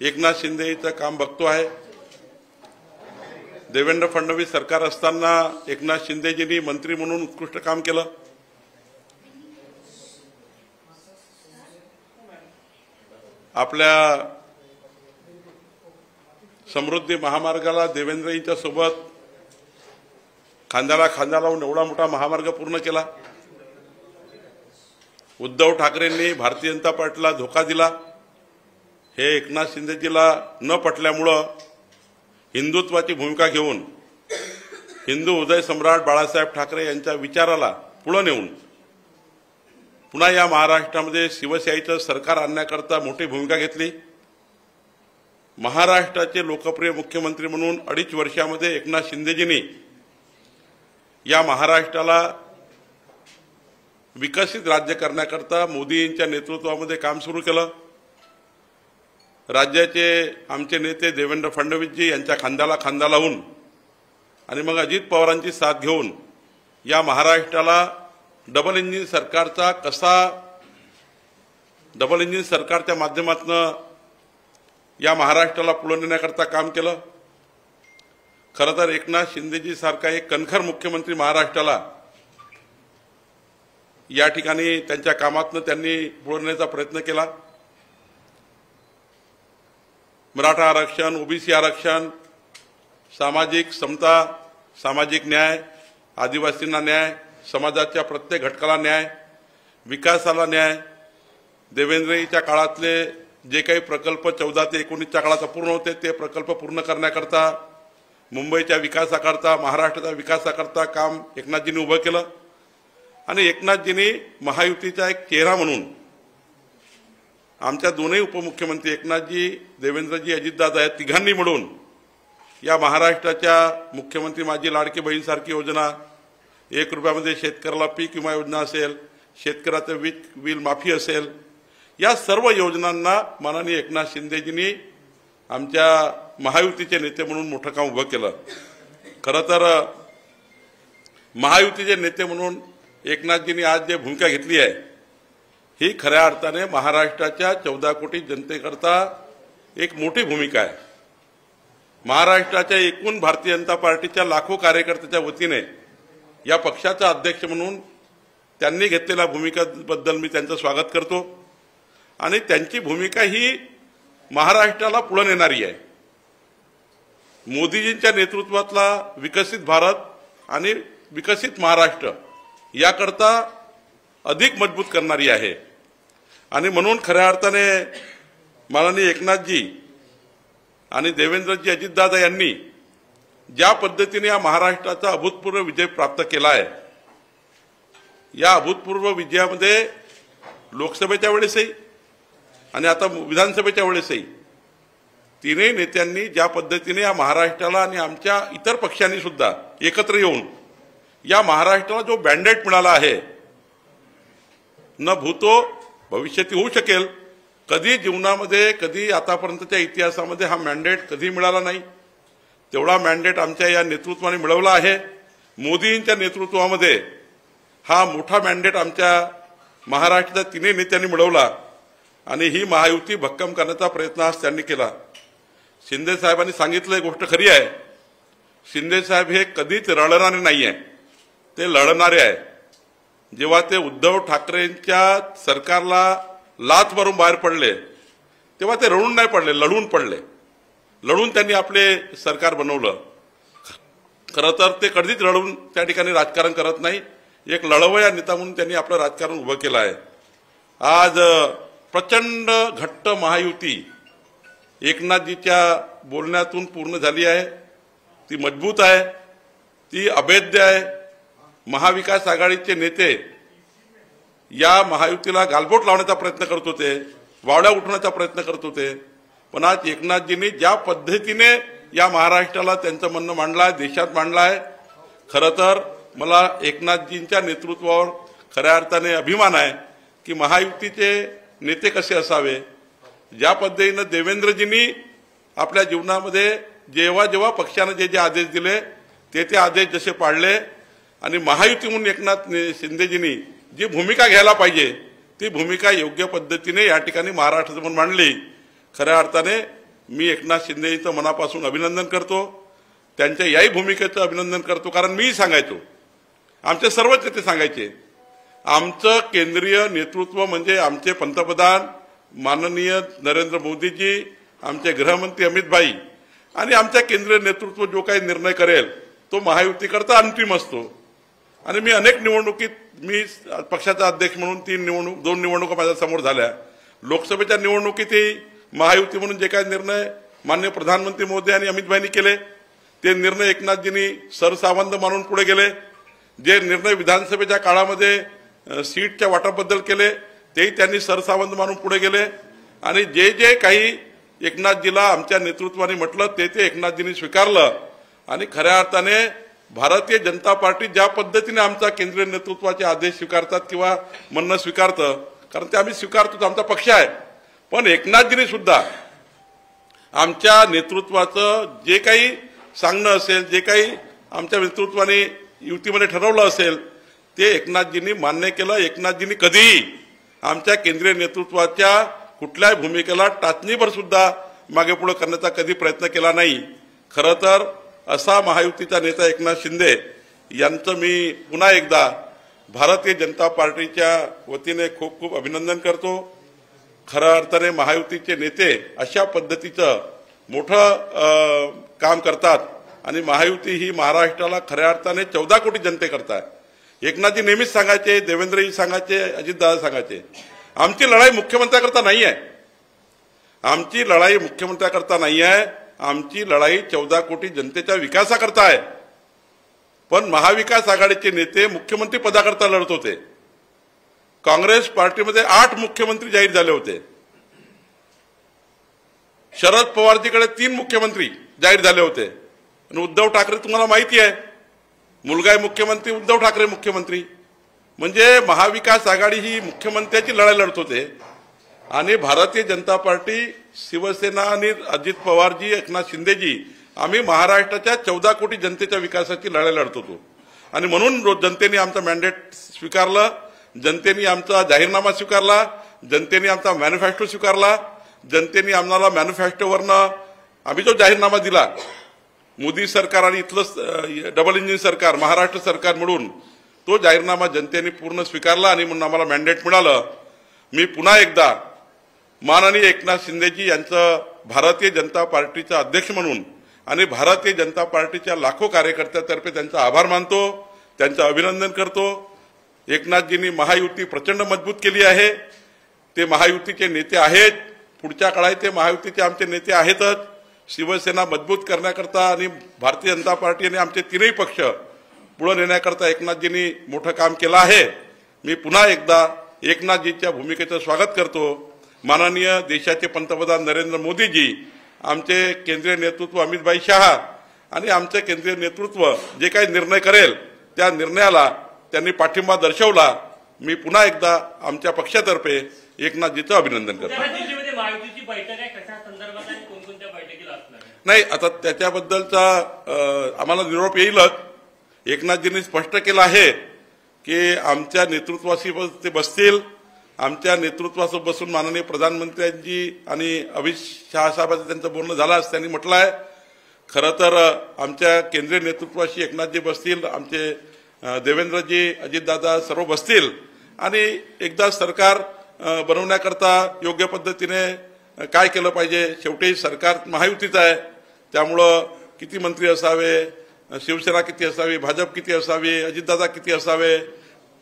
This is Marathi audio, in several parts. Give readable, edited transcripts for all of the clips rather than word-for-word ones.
एकनाथ शिंदेचं काम बघतो आहे। देवेंद्र फडणवीस सरकार असताना एकनाथ शिंदेजींनी मंत्री म्हणून उत्कृष्ट काम केलं। आपल्या समृद्धी महामार्गाला देवेंद्रजींच्या सोबत खांद्याला खांदा लावून एवढा मोठा महामार्ग पूर्ण केला। उद्धव ठाकरेंनी भारतीय जनता पार्टीला धोका दिला। हे एकनाथ शिंदेजीला न पटल्यामुळे हिंदुत्वाची भूमिका घेऊन हिंदू उदय सम्राट बाळासाहेब ठाकरे यांच्या विचाराला पुढे नेऊन पुन्हा या महाराष्ट्रामध्ये शिवशाहीचं सरकार आणण्याकरता मोठी भूमिका घेतली। महाराष्ट्राचे लोकप्रिय मुख्यमंत्री म्हणून 2.5 वर्षामध्ये एकनाथ शिंदेजींनी या महाराष्ट्राला विकसित राज्य करण्याकरता मोदींच्या नेतृत्वामध्ये काम सुरू केलं। राज्याचे आमचे नेते देवेंद्र फडणवीसजी यांच्या खांद्याला खांदा लावून आणि मग अजित पवारांची साथ घेऊन या महाराष्ट्राला डबल इंजिन सरकारच्या माध्यमातून या महाराष्ट्राला पुढे नेण्याकरता काम केलं। खरं तर एकनाथ शिंदेजी सारखा एक कणखर मुख्यमंत्री महाराष्ट्राला या ठिकाणी त्यांच्या कामातून त्यांनी पुढे नेण्याचा प्रयत्न केला। मराठा आरक्षण, ओबीसी आरक्षण, सामाजिक समता, सामाजिक न्याय, आदिवासींना न्याय, समाजाच्या प्रत्येक घटकाला न्याय, विकासाला न्याय, देवेंद्रजींच्या काळातले जे काही प्रकल्प 14 ते 19च्या काळात अपूर्ण होते ते प्रकल्प पूर्ण करण्याकरता, मुंबईच्या विकासाकरता, महाराष्ट्राच्या विकासाकरता काम एकनाथजींनी उभं केलं। आणि एकनाथजींनी महायुतीचा एक चेहरा म्हणून आमच्या दोन्ही उपमुख्यमंत्री एकनाथजी, देवेंद्रजी, अजितदादा या तिघांनी मिळून या महाराष्ट्राच्या मुख्यमंत्री माझी लाडकी बहीण सारखी योजना, 1 रुपयामध्ये शेतकऱ्याला पीक विमा योजना असेल, शेतकऱ्याचं वीज बिल माफी असेल, या सर्व योजनांना माननीय एकनाथ शिंदेजींनी आमच्या महायुतीचे नेते म्हणून मोठं काम उभं केलं। खरं तर महायुतीचे नेते म्हणून एकनाथजींनी आज जे भूमिका घेतली आहे ही खऱ्या अर्थाने महाराष्ट्राच्या 14 कोटी जनतेकरता एक मोठी भूमिका आहे। महाराष्ट्राच्या एकूण भारतीय जनता पार्टीच्या लाखो कार्यकर्त्यांच्या वतीने या पक्षाचा अध्यक्ष म्हणून त्यांनी घेतलेल्या भूमिकेबद्दल मी त्यांचं स्वागत करतो। आणि त्यांची भूमिका ही महाराष्ट्राला पुढे नेणारी आहे। मोदीजींच्या नेतृत्वातला विकसित भारत आणि विकसित महाराष्ट्र याकरता अधिक मजबूत करणारी आहे। आणि म्हणून खऱ्या अर्थाने माननीय एकनाथजी आणि देवेंद्रजी, अजितदादा यांनी ज्या पद्धतीने या महाराष्ट्राचा अभूतपूर्व विजय प्राप्त केला आहे, या अभूतपूर्व विजयामध्ये लोकसभेच्या वेळेसही आणि आता विधानसभेच्या वेळेसही तिन्ही नेत्यांनी ज्या पद्धतीने या महाराष्ट्राला आणि आमच्या इतर पक्षांनी सुद्धा एकत्र येऊन या महाराष्ट्राला जो मॅन्डेट मिळाला आहे, न भूतो भविष्यात होऊ शकेल, कधी जीवनामध्ये कधी आतापर्यंतच्या इतिहासामध्ये हा मॅन्डेट कधी मिळाला नाही, तेवढा मॅन्डेट आमच्या या नेतृत्वाने मिळवला आहे। मोदींच्या नेतृत्वामध्ये हा मोठा मॅन्डेट आमच्या महाराष्ट्राच्या तिन्ही नेत्यांनी मिळवला आणि ही महायुती भक्कम करण्याचा प्रयत्न आज त्यांनी केला। शिंदे साहेबांनी सांगितलं गोष्ट खरी आहे, शिंदे साहेब हे कधीच रडणारे नाही आहे, ते लढणारे आहे। जेव्हा ते उद्धव ठाकरेंच्या सरकारला लाथ मारून बाहेर पडले तेव्हा ते रडून नाही पडले, लढून पडले। लढून त्यांनी आपले सरकार बनवलं। खरं तर ते कधीच रडून त्या ठिकाणी राजकारण करत नाही, एक लढवया नेता म्हणून त्यांनी आपलं राजकारण उभं केलं आहे। आज प्रचंड घट्ट महायुती एकनाथजीच्या बोलण्यातून पूर्ण झाली आहे, ती मजबूत आहे, ती अभेद्य आहे। महाविकास आघाडीचे नेते या महायुतीला गालबोट लावण्याचा प्रयत्न करत होते, वावड्या उठवण्याचा प्रयत्न करत होते, पण आज एकनाथजींनी ज्या पद्धतीने या महाराष्ट्राला त्यांचं म्हणणं मांडलं आहे, देशात मांडलं आहे, खरं तर मला एकनाथजींच्या नेतृत्वावर खऱ्या अर्थाने अभिमान आहे की महायुतीचे नेते कसे असावे। ज्या पद्धतीने देवेंद्रजींनी आपल्या जीवनामध्ये जेव्हा जेव्हा पक्षाने जे जे आदेश दिले ते आदेश जसे पाळले आणि महायुती म्हणून एकनाथ शिंदेजींनी जी भूमिका घ्यायला पाहिजे ती भूमिका योग्य पद्धतीने या ठिकाणी महाराष्ट्रासमोर मांडली। खऱ्या अर्थाने मी एकनाथ शिंदे यांचं मनापासून अभिनंदन करतो, त्यांच्या याही भूमिकेचं अभिनंदन करतो। कारण मी सांगायचो, आमचे सर्वच नेते सांगायचे, आमचं केंद्रीय नेतृत्व म्हणजे आमचे पंतप्रधान माननीय नरेंद्र मोदीजी, आमचे गृहमंत्री अमित भाई आणि आमच्या केंद्रीय नेतृत्व जो काही निर्णय करेल तो महायुतीकरता अंतिम असतो। आणि मी अनेक निवडणुकीत मी पक्षाचा अध्यक्ष म्हणून दोन निवडणुका माझ्या समोर झाल्या। लोकसभेच्या निवडणुकीतही महायुती म्हणून जे काही निर्णय माननीय प्रधानमंत्री मोदी आणि अमित भाईंनी केले ते निर्णय एकनाथजींनी सरसावंत मानून पुढे गेले। जे निर्णय विधानसभेच्या काळामध्ये सीटच्या वाटाबद्दल केले तेही त्यांनी सरसावंत मानून पुढे गेले। आणि जे जे काही एकनाथजीला आमच्या नेतृत्वाने म्हटलं ते एकनाथजींनी स्वीकारलं। आणि खऱ्या अर्थाने भारतीय जनता पार्टी ज्या पद्धतीने आमचा केंद्रीय नेतृत्वाचे आदेश स्वीकारतात किंवा म्हणणं स्वीकारतं, कारण ते आम्ही स्वीकारतो, आमचा पक्ष आहे, पण एकनाथजींनी सुद्धा आमच्या नेतृत्वाचं जे काही सांगणं असेल, जे काही आमच्या नेतृत्वाने युतीमध्ये ठरवलं असेल ते एकनाथजींनी मान्य केलं। एकनाथजींनी कधीही आमच्या केंद्रीय नेतृत्वाच्या कुठल्याही भूमिकेला टाचणीभर सुद्धा मागे पुढे करण्याचा कधी प्रयत्न केला नाही। खरं तर असा महायुतीचा नेता एकनाथ शिंदे यांचं मी पुन्हा एकदा भारतीय जनता पार्टीच्या वतीने खूप खूप अभिनंदन करतो। खऱ्या अर्थाने महायुतीचे नेते अशा पद्धतीचं मोठं काम करतात आणि महायुती ही महाराष्ट्राला खऱ्या अर्थाने 14 कोटी जनते करतात। एकनाथजी नेहमीच सांगायचे, देवेंद्रजी सांगायचे, अजितदादा सांगायचे, आमची लढाई मुख्यमंत्र्याकरता नाही आहे, आमची लढाई मुख्यमंत्र्याकरता नाही आहे, आमची लढाई 14 कोटी जनतेच्या विकासाकरता आहे। पण महाविकास आघाडीचे नेते मुख्यमंत्री पदाकरता लढत होते। काँग्रेस पार्टीमध्ये 8 मुख्यमंत्री जाहीर झाले होते। शरद पवारजीकडे 3 मुख्यमंत्री जाहीर झाले होते आणि उद्धव ठाकरे तुम्हाला माहिती आहे, मुलगा आहे मुख्यमंत्री, उद्धव ठाकरे मुख्यमंत्री। म्हणजे महाविकास आघाडी ही मुख्यमंत्र्याची लढाई लढत होते आणि भारतीय जनता पार्टी, शिवसेना आणि अजित पवारजी, एकनाथ शिंदेजी आम्ही महाराष्ट्राच्या 14 कोटी जनतेच्या विकासाची लढाई लढत होतो। आणि म्हणून जनतेने आमचा मॅन्डेट स्वीकारलं, जनतेने आमचा जाहीरनामा स्वीकारला, जनतेने आमचा मॅनिफेस्टो स्वीकारला। जनतेने आम्हाला मॅनिफेस्टोवरनं आम्ही जो जाहीरनामा दिला, मोदी सरकार आणि इथलं डबल इंजिन सरकार महाराष्ट्र सरकार मिळून तो जाहीरनामा जनतेने पूर्ण स्वीकारला आणि म्हणून आम्हाला मॅन्डेट मिळालं। मी पुन्हा एकदा माननीय एकनाथ शिंदेजी यांचं भारतीय जनता पार्टीचा अध्यक्ष म्हणून आणि भारतीय जनता पार्टीच्या लाखो कार्यकर्त्यांतर्फे त्यांचा आभार मानतो, त्यांचं अभिनंदन करतो। एकनाथजींनी महायुती प्रचंड मजबूत केली आहे, ते महायुतीचे नेते आहेत, पुढच्या काळात ते महायुतीचे आमचे नेते आहेतच। शिवसेना मजबूत करण्याकरता आणि भारतीय जनता पार्टी आणि आमचे तीनही पक्ष पुढे नेण्याकरता एकनाथजींनी मोठं काम केलं आहे। मी पुन्हा एकदा एकनाथजींच्या भूमिकेचं स्वागत करतो। माननीय देशाचे पंतप्रधान नरेंद्र मोदीजी, आमचे केंद्रीय नेतृत्व अमित भाई शहा आणि आमचे केंद्रीय नेतृत्व जे काही निर्णय करेल त्या निर्णयाला त्यांनी पाठिंबा दर्शवला। मी पुन्हा एकदा आमच्या पक्षातर्फे एकनाथजींचं अभिनंदन करतो। नाही, आता त्याच्याबद्दलचा आम्हाला निरोप येईलच। एकनाथजींनी स्पष्ट केलं आहे की आमच्या नेतृत्वाशी ते बसतील, आमच्या नेतृत्वासोबत बसून माननीय प्रधानमंत्र्यांची आणि अमित शहा साहेबांचं त्यांचं बोलणं झालं असं त्यांनी म्हटलं आहे। खरं तर आमच्या केंद्रीय नेतृत्वाशी एकनाथजी बसतील, आमचे देवेंद्रजी, अजितदादा सर्व बसतील आणि एकदा सरकार बनवण्याकरता योग्य पद्धतीने काय केलं पाहिजे। शेवटी सरकार महायुतीचं आहे, त्यामुळं किती मंत्री असावे, शिवसेना किती असावी, भाजप किती असावी, अजितदादा किती असावे,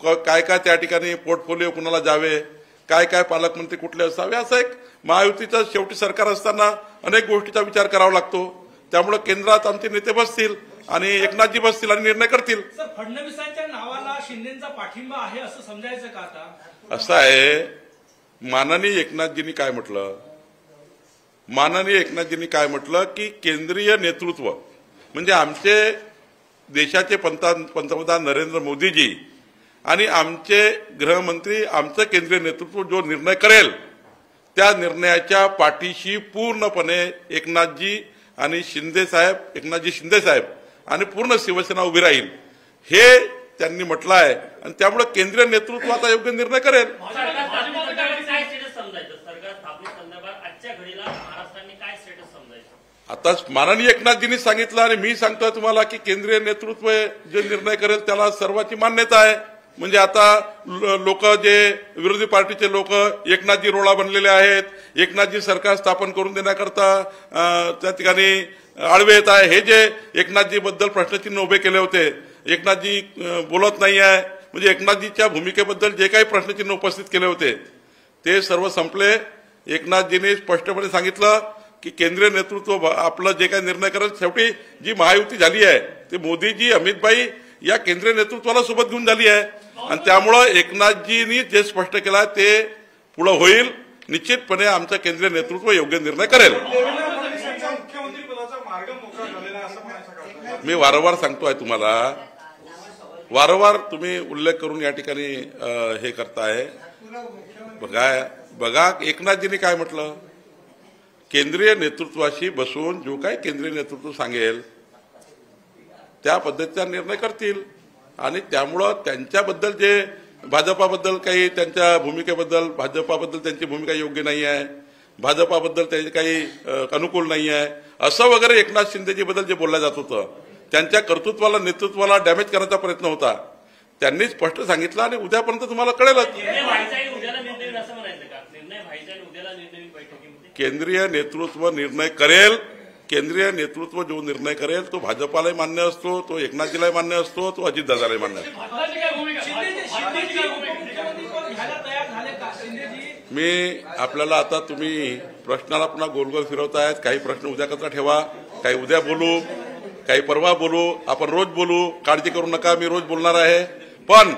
काय काय त्या ठिकाणी पोर्टफोलिओ कुणाला जावे, काय काय पालकमंत्री कुठले असावे, असं एक महायुतीचं शेवटी सरकार असताना अनेक गोष्टीचा विचार करावा लागतो। त्यामुळे केंद्रात आमचे नेते बसतील आणि एकनाथजी बसतील आणि निर्णय करतील। सर, फडणवीसांच्या नावाला शिंदेचा पाठिंबा आहे असं समजायचं का? आता असं आहे, माननीय एकनाथजींनी काय म्हटलं, माननीय एकनाथजींनी काय म्हटलं की केंद्रीय नेतृत्व म्हणजे आमचे देशाचे पंतप्रधान नरेंद्र मोदीजी आणि आमचे गृहमंत्री, आमचं केंद्रीय नेतृत्व जो निर्णय करेल त्या निर्णयाच्या पाठीशी पूर्णपणे एकनाथजी आणि शिंदे साहेब, एकनाथजी शिंदे साहेब आणि पूर्ण शिवसेना उभी राहील। हे त्यांनी म्हटलं आहे आणि त्यामुळे केंद्रीय नेतृत्व आता योग्य निर्णय करेल. आता माननीय एकनाथजींनी सांगितलं आणि मी सांगतोय तुम्हाला की केंद्रीय नेतृत्व जे निर्णय करेल त्याला सर्वांची मान्यता आहे. म्हणजे आता लोक जे विरोधी पार्टीचे लोक एकनाथजी रोळा बनलेले आहेत, एकनाथजी सरकार स्थापन करून देण्याकरता त्या ठिकाणी आडवे येत आहे. हे जे एकनाथजी बद्दल प्रश्नचिन्ह उभे केले होते, एकनाथजी बोलत नाही आहे, म्हणजे एकनाथजीच्या भूमिकेबद्दल जे काही प्रश्नचिन्ह उपस्थित केले होते ते सर्व संपले. एकनाथजींनी स्पष्टपणे सांगितलं की केंद्रीय नेतृत्व आपलं जे काही निर्णय करेल, शेवटी जी महायुती झाली आहे ते मोदीजी, अमितभाई या केंद्रीय नेतृत्वाला सोबत घेऊन झाली आहे आणि त्यामुळं एकनाथजींनी जे स्पष्ट केलं ते पुढे होईल. निश्चितपणे आमचं केंद्रीय नेतृत्व योग्य निर्णय करेल. मी वारंवार सांगतोय तुम्हाला, वारंवार तुम्ही उल्लेख करून या ठिकाणी हे करताय. बघा एकनाथजींनी काय म्हटलं, केंद्रीय नेतृत्वाशी बसून जो काही केंद्रीय नेतृत्व सांगेल त्या पद्धतीचा निर्णय करतील आणि त्यामुळं त्यांच्याबद्दल जे भाजपाबद्दल काही त्यांच्या भूमिकेबद्दल, भाजपाबद्दल त्यांची भूमिका योग्य नाही आहे, भाजपाबद्दल त्यांचे काही अनुकूल नाही आहे असं वगैरे एकनाथ शिंदेजीबद्दल जे बोललं जात होतं, त्यांच्या कर्तृत्वाला, नेतृत्वाला डॅमेज करण्याचा प्रयत्न होता, त्यांनी स्पष्ट सांगितलं आणि उद्यापर्यंत तुम्हाला कळेलच. केंद्रीय नेतृत्व निर्णय करेल. केंद्रीय नेतृत्व जो निर्णय करेल तो भाजपालाही मान्य असतो, तो एकनाथजीलाही मान्य असतो, तो अजितदादालाही मान्य असतो. मी आपल्याला आता तुम्ही प्रश्नाला पुन्हा गोल गोल फिरवतायत. काही प्रश्न उद्या कसा ठेवा, काही उद्या बोलू, काही परवा बोलू, आपण रोज बोलू, काळजी करू नका, मी रोज बोलणार आहे. पण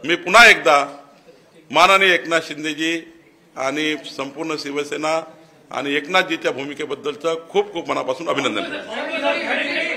मी पुन्हा एकदा माननीय एकनाथ शिंदेजी आणि संपूर्ण शिवसेना आणि एकनाथजीच्या भूमिकेबद्दलचं खूप खूप मनापासून अभिनंदन करतो.